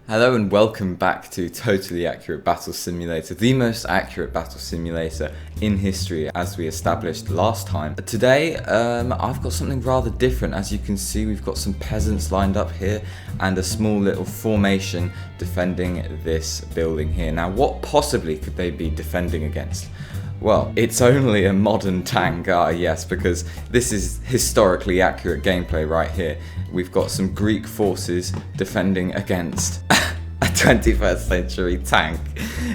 Hello and welcome back to Totally Accurate Battle Simulator, the most accurate battle simulator in history, as we established last time. Today, I've got something rather different. As you can see, we've got some peasants lined up here and a small little formation defending this building here. Now, what possibly could they be defending against? Well, it's only a modern tank, yes, because this is historically accurate gameplay right here. We've got some Greek forces defending against a 21st century tank.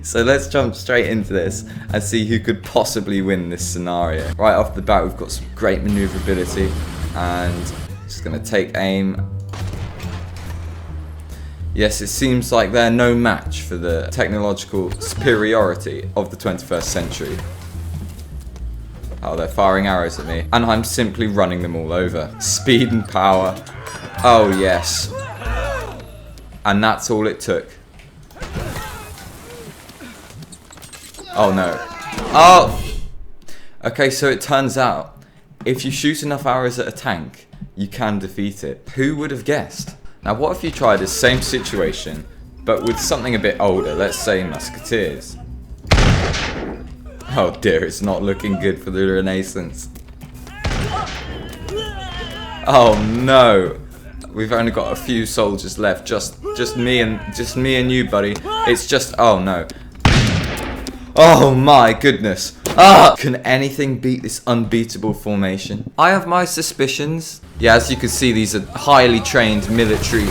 So let's jump straight into this and see who could possibly win this scenario. Right off the bat, we've got some great maneuverability and just gonna take aim. Yes, it seems like they're no match for the technological superiority of the 21st century. Oh, they're firing arrows at me, and I'm simply running them all over. Speed and power. Oh, yes. And that's all it took. Oh, no. Oh! Okay, so it turns out, if you shoot enough arrows at a tank, you can defeat it. Who would have guessed? Now, what if you tried the same situation, but with something a bit older, let's say musketeers? Oh dear, it's not looking good for the Renaissance. Oh no, we've only got a few soldiers left. Just me and you, buddy. It's just, oh no. Oh my goodness. Ah! Can anything beat this unbeatable formation? I have my suspicions. Yeah, as you can see, these are highly trained military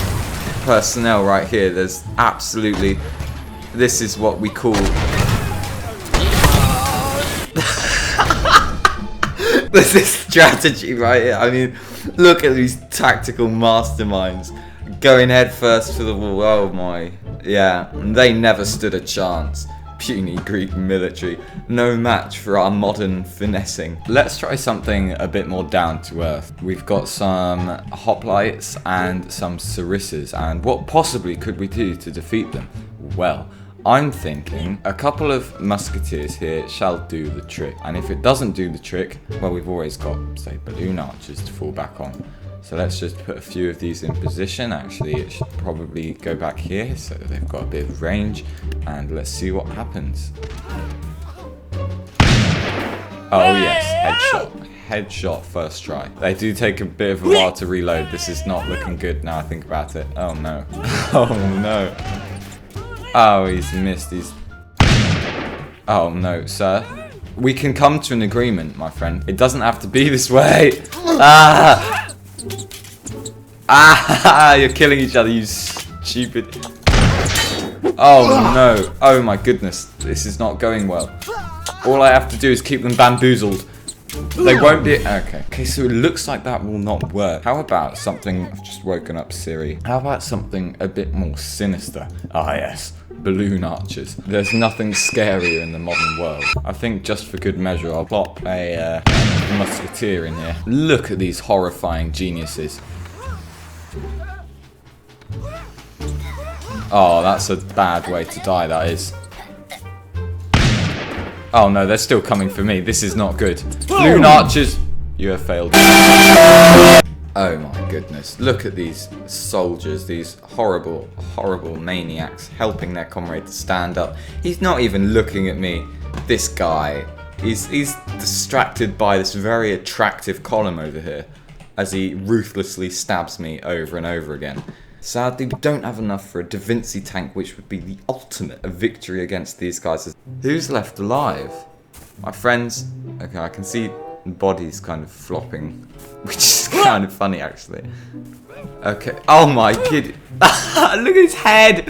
personnel right here. There's absolutely, this is what we call this is strategy right here. I mean, look at these tactical masterminds going head first for the wall. Oh my, yeah, they never stood a chance. Puny Greek military, no match for our modern finessing. Let's try something a bit more down to earth. We've got some hoplites and some sarissas, and what possibly could we do to defeat them? Well, I'm thinking a couple of musketeers here shall do the trick, and if it doesn't do the trick, well, we've always got, say, balloon archers to fall back on. So let's just put a few of these in position. Actually, it should probably go back here so that they've got a bit of range, and let's see what happens. Oh yes, headshot first try. They do take a bit of a while to reload. This is not looking good now I think about it. Oh no. Oh no. Oh, he's missed. Oh no, sir. We can come to an agreement, my friend. It doesn't have to be this way. Ah! Ah! You're killing each other, you stupid. Oh no. Oh my goodness. This is not going well. All I have to do is keep them bamboozled. They won't be... Okay, so it looks like that will not work. How about something... I've just woken up Siri. How about something a bit more sinister? Ah, yes. Balloon archers. There's nothing scarier in the modern world. I think just for good measure, I'll plop a musketeer in here. Look at these horrifying geniuses. Oh, that's a bad way to die, that is. Oh no, they're still coming for me. This is not good. Balloon archers, you have failed. Oh my goodness. Look at these soldiers, these horrible, horrible maniacs helping their comrade to stand up. He's not even looking at me. This guy, he's distracted by this very attractive column over here as he ruthlessly stabs me over and over again. Sadly, we don't have enough for a Da Vinci tank, which would be the ultimate victory against these guys. Who's left alive? My friends. Okay, I can see bodies kind of flopping, which is kind of funny, actually. Okay. Oh my god. Look at his head.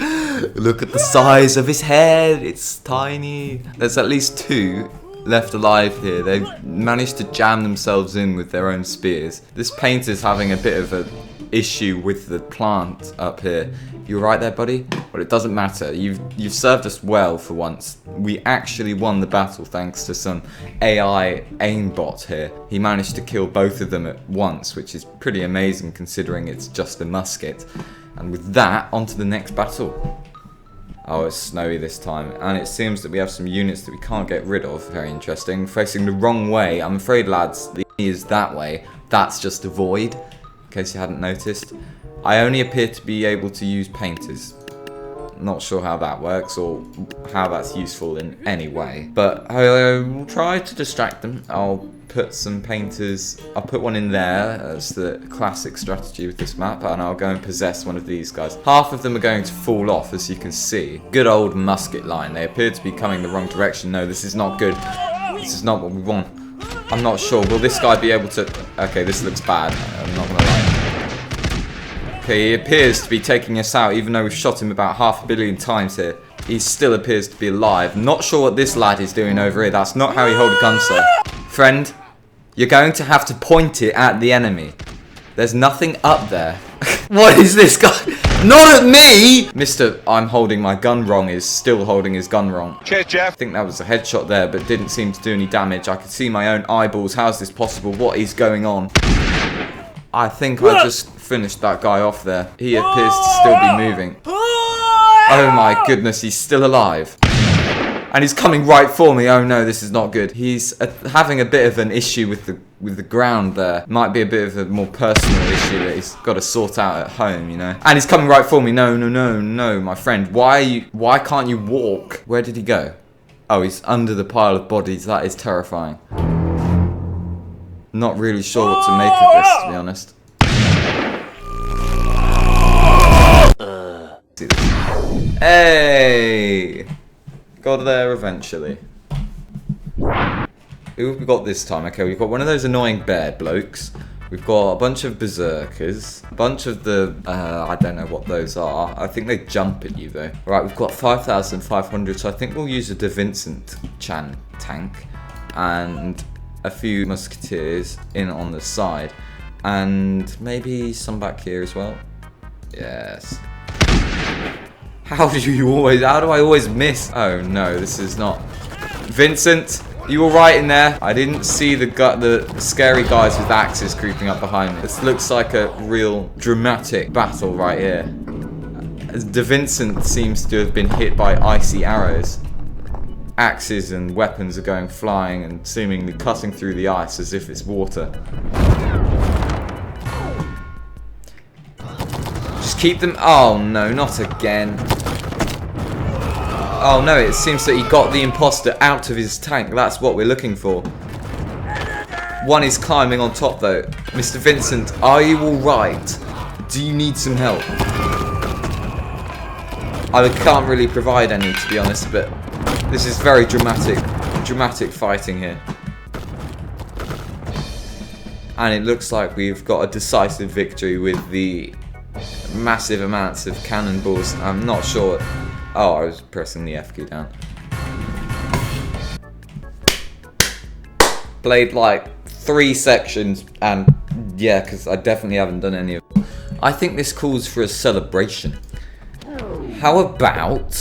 Look at the size of his head. It's tiny. There's at least two left alive here. They've managed to jam themselves in with their own spears. This painter's having a bit of a issue with the plant up here. You right there, buddy? Well, it doesn't matter. You've served us well for once. We actually won the battle thanks to some AI aimbot here. He managed to kill both of them at once, which is pretty amazing considering it's just a musket. And with that, on to the next battle. Oh, it's snowy this time, and it seems that we have some units that we can't get rid of. Very interesting. Facing the wrong way. I'm afraid, lads, the enemy is that way. That's just a void. In case you hadn't noticed, I only appear to be able to use painters. Not sure how that works or how that's useful in any way. But I will try to distract them. I'll put some painters. I'll put one in there as the classic strategy with this map, and I'll go and possess one of these guys. Half of them are going to fall off, as you can see. Good old musket line. They appear to be coming the wrong direction. No, this is not good. This is not what we want. I'm not sure. Will this guy be able to... Okay, this looks bad. I'm not gonna lie. Okay, he appears to be taking us out, even though we've shot him about 500 million times here. He still appears to be alive. Not sure what this lad is doing over here. That's not how you hold a gun, sir. Friend, you're going to have to point it at the enemy. There's nothing up there. What is this guy? Not at me! Mr. I'm holding my gun wrong is still holding his gun wrong. Cheers, Jeff. I think that was a headshot there, but didn't seem to do any damage. I could see my own eyeballs. How's this possible? What is going on? I think I just finished that guy off there. He appears to still be moving. Oh my goodness, he's still alive. And he's coming right for me. Oh no, this is not good. He's having a bit of an issue with the ground there. Might be a bit of a more personal issue that he's got to sort out at home, you know. And he's coming right for me. No, no, no, no, my friend. Why can't you walk? Where did he go? Oh, he's under the pile of bodies. That is terrifying. Not really sure what to make of this, to be honest. Hey! Got there eventually. Who have we got this time? Okay, we've got one of those annoying bear blokes. We've got a bunch of berserkers. A bunch of the... I don't know what those are. I think they jump at you, though. Right, we've got 5,500, so I think we'll use a De Vincent Chan tank. And a few musketeers in on the side. And maybe some back here as well. Yes. How do I always miss? Oh no, this is not... Vincent, you alright in there? I didn't see the scary guys with axes creeping up behind me. This looks like a real dramatic battle right here. De Vincent seems to have been hit by icy arrows. Axes and weapons are going flying and seemingly cutting through the ice as if it's water. Just keep them... Oh no, not again. Oh no, it seems that he got the imposter out of his tank. That's what we're looking for. One is climbing on top though. Mr. Vincent, are you alright? Do you need some help? I can't really provide any, to be honest, but this is very dramatic fighting here. And it looks like we've got a decisive victory with the massive amounts of cannonballs. I'm not sure... Oh, I was pressing the F key down. Played like 3 sections, and yeah, because I definitely haven't done any of them. I think this calls for a celebration. How about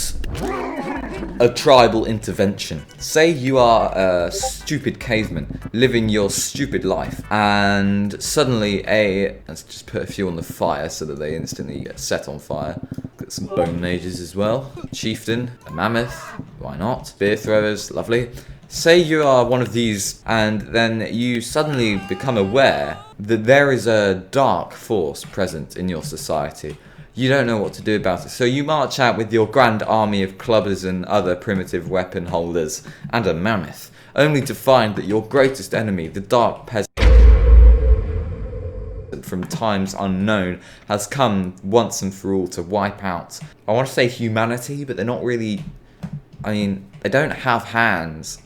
a tribal intervention? Say you are a stupid caveman living your stupid life, and suddenly let's just put a few on the fire so that they instantly get set on fire. Got some bone mages as well. Chieftain, a mammoth, why not? Spear throwers, lovely. Say you are one of these, and then you suddenly become aware that there is a dark force present in your society. You don't know what to do about it, so you march out with your grand army of clubbers and other primitive weapon holders, and a mammoth, only to find that your greatest enemy, the dark peasant from times unknown, has come once and for all to wipe out, I want to say humanity, but they're not really, I mean, they don't have hands.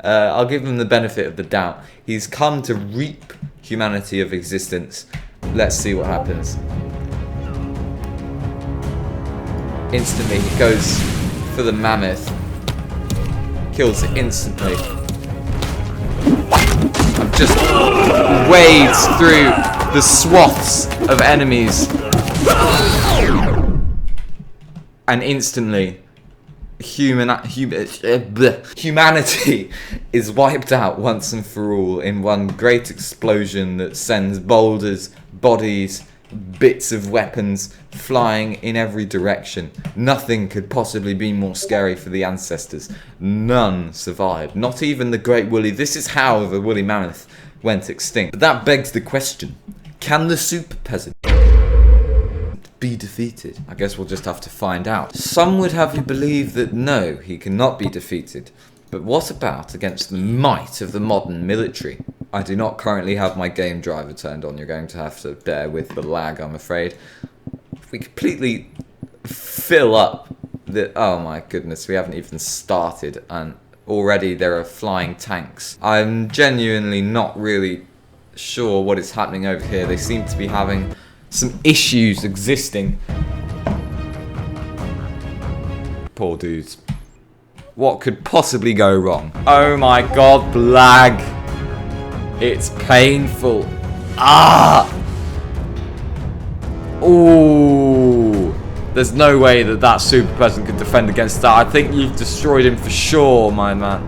I'll give them the benefit of the doubt. He's come to reap humanity of existence. Let's see what happens. Instantly, he goes for the mammoth. Kills it instantly. I've just wades through the swaths of enemies. And instantly, humanity is wiped out once and for all in one great explosion that sends boulders, bodies, bits of weapons flying in every direction. Nothing could possibly be more scary for the ancestors. None survived. Not even the great woolly. This is how the woolly mammoth went extinct. But that begs the question, can the super peasant be defeated? I guess we'll just have to find out. Some would have you believe that no, he cannot be defeated. But what about against the might of the modern military? I do not currently have my game driver turned on. You're going to have to bear with the lag, I'm afraid. We completely fill up the... Oh my goodness, we haven't even started and already there are flying tanks. I'm genuinely not really sure what is happening over here. They seem to be having some issues existing. Poor dudes. What could possibly go wrong? Oh my god, lag. It's painful. Ah! Ooh. There's no way that that super peasant could defend against that. I think you've destroyed him for sure, my man.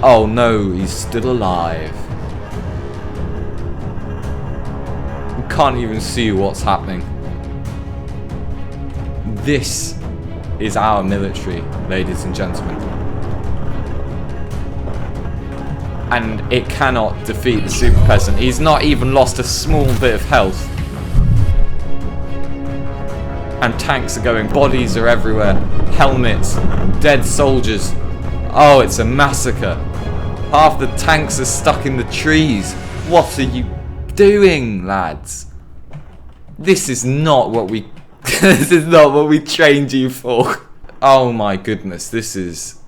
Oh no, he's still alive. You can't even see what's happening. This is our military, ladies and gentlemen. And it cannot defeat the super peasant. He's not even lost a small bit of health. And tanks are going, bodies are everywhere, helmets, dead soldiers. Oh, it's a massacre. Half the tanks are stuck in the trees. What are you doing, lads? This is not what we this is not what we trained you for. Oh my goodness, this is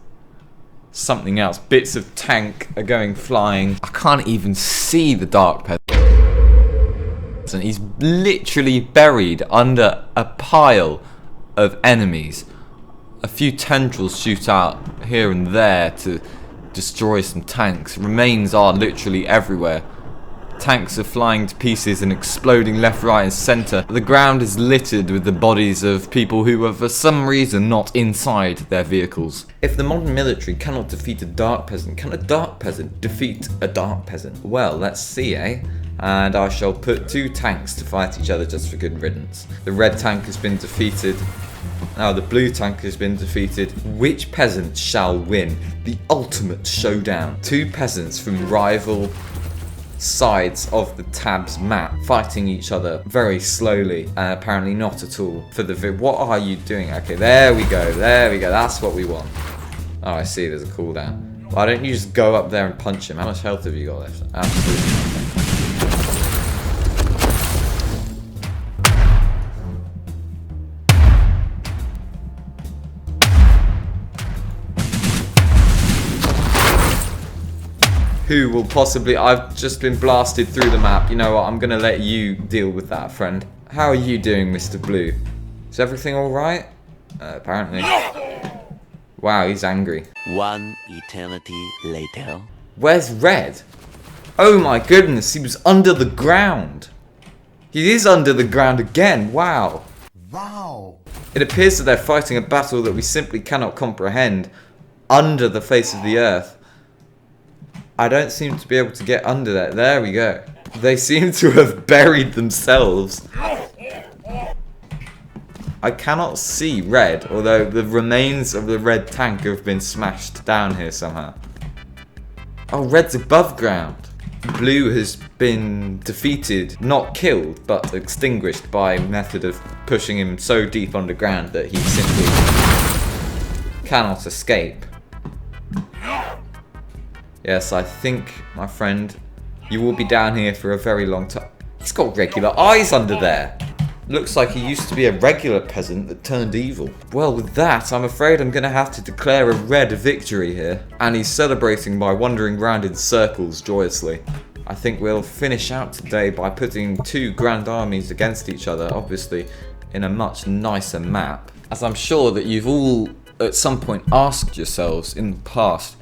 something else. Bits of tank are going flying. I can't even see the dark peasant. He's literally buried under a pile of enemies. A few tendrils shoot out here and there to destroy some tanks. Remains are literally everywhere. Tanks are flying to pieces and exploding left, right and centre. The ground is littered with the bodies of people who are for some reason not inside their vehicles. If the modern military cannot defeat a dark peasant, can a dark peasant defeat a dark peasant? Well, let's see, eh? And I shall put two tanks to fight each other just for good riddance. The red tank has been defeated. Now the blue tank has been defeated. Which peasant shall win? The ultimate showdown. Two peasants from rival sides of the tab's map fighting each other very slowly and apparently not at all for the what are you doing? Okay, there we go, that's what we want. Oh, I see, there's a cooldown. Why don't you just go up there and punch him? How much health have you got left? Absolutely nothing. Who will possibly... I've just been blasted through the map. You know what? I'm going to let you deal with that, friend. How are you doing, Mr. Blue? Is everything alright? Apparently. Wow, he's angry. One eternity later. Where's Red? Oh my goodness, he was under the ground. He is under the ground again. Wow. Wow. It appears that they're fighting a battle that we simply cannot comprehend under the face of the earth. I don't seem to be able to get under there. There we go. They seem to have buried themselves. I cannot see Red, although the remains of the red tank have been smashed down here somehow. Oh, Red's above ground. Blue has been defeated, not killed, but extinguished by method of pushing him so deep underground that he simply cannot escape. Yes, I think, my friend, you will be down here for a very long time. He's got regular eyes under there. Looks like he used to be a regular peasant that turned evil. Well, with that, I'm afraid I'm going to have to declare a Red victory here. And he's celebrating by wandering round in circles joyously. I think we'll finish out today by putting two grand armies against each other, obviously, in a much nicer map. As I'm sure that you've all, at some point, asked yourselves in the past,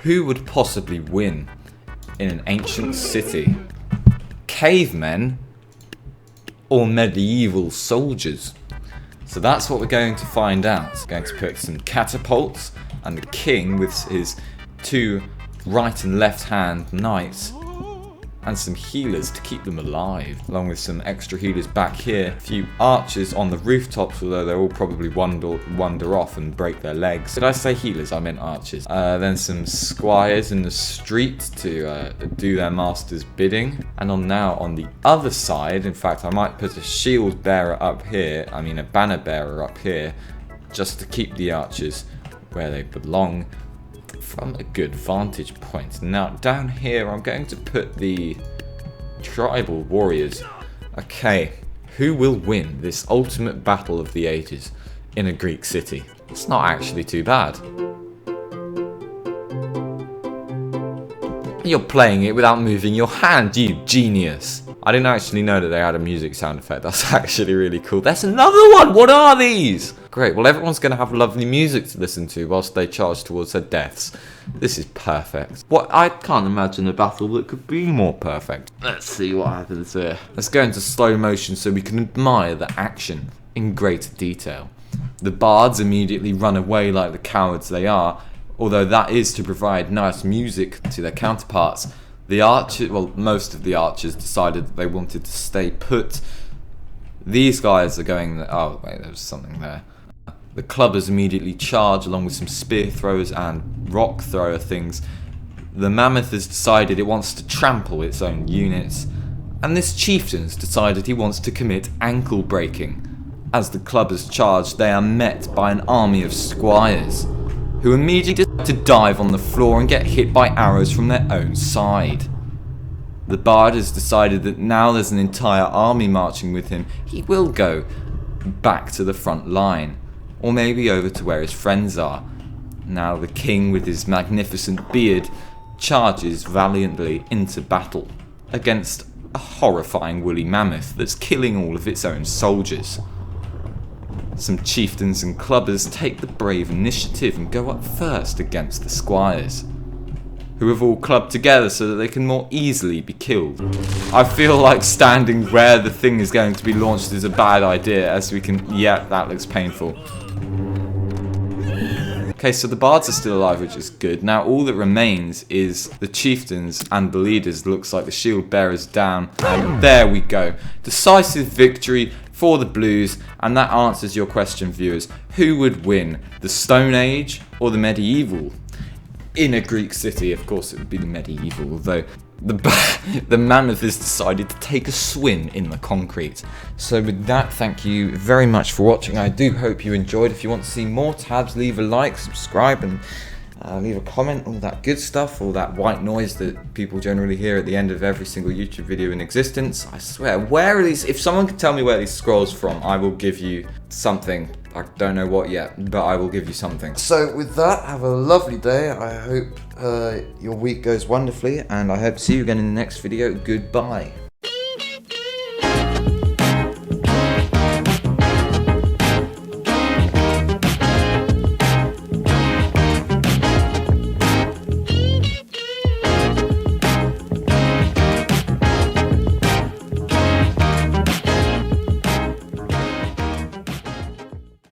who would possibly win in an ancient city? Cavemen or medieval soldiers? So that's what we're going to find out. We're going to put some catapults and the king with his two right and left hand knights and some healers to keep them alive, along with some extra healers back here. A few archers on the rooftops, although they'll all probably wander off and break their legs. Did I say healers? I meant archers. Then some squires in the street to do their master's bidding. And now on the other side, in fact, I might put a shield bearer up here, a banner bearer up here, just to keep the archers where they belong from a good vantage point. Now down here I'm going to put the tribal warriors. Okay, who will win this ultimate battle of the ages in a Greek city? It's not actually too bad. You're playing it without moving your hand, you genius. I didn't actually know that they had a music sound effect. That's actually really cool. There's another one! What are these? Great, well everyone's going to have lovely music to listen to whilst they charge towards their deaths. This is perfect. I can't imagine a battle that could be more perfect. Let's see what happens here. Let's go into slow motion so we can admire the action in greater detail. The bards immediately run away like the cowards they are, although that is to provide nice music to their counterparts. The archers, well, most of the archers decided that they wanted to stay put. These guys are going, oh wait, there was something there. The clubbers immediately charge along with some spear throwers and rock thrower things. The mammoth has decided it wants to trample its own units. And this chieftain's decided he wants to commit ankle breaking. As the clubbers charge, they are met by an army of squires, who immediately decide to dive on the floor and get hit by arrows from their own side. The bard has decided that now there's an entire army marching with him, he will go back to the front line, or maybe over to where his friends are. Now the king with his magnificent beard charges valiantly into battle against a horrifying woolly mammoth that's killing all of its own soldiers. Some chieftains and clubbers take the brave initiative and go up first against the squires, who have all clubbed together so that they can more easily be killed. I feel like standing where the thing is going to be launched is a bad idea, as we can... yeah, that looks painful. Okay, so the bards are still alive, which is good. Now all that remains is the chieftains and the leaders. Looks like the shield bearers down, and there we go. Decisive victory for the Blues, and that answers your question, viewers. Who would win, the Stone Age or the medieval? In a Greek city, of course it would be the medieval, although the mammoth has decided to take a swim in the concrete. So with that, thank you very much for watching. I do hope you enjoyed. If you want to see more tabs, leave a like, subscribe, and leave a comment, all that good stuff, all that white noise that people generally hear at the end of every single YouTube video in existence. I swear, where are these? If someone can tell me where these scrolls from, I will give you something. I don't know what yet, but I will give you something. So with that, have a lovely day. I hope your week goes wonderfully, and I hope to see you again in the next video. Goodbye.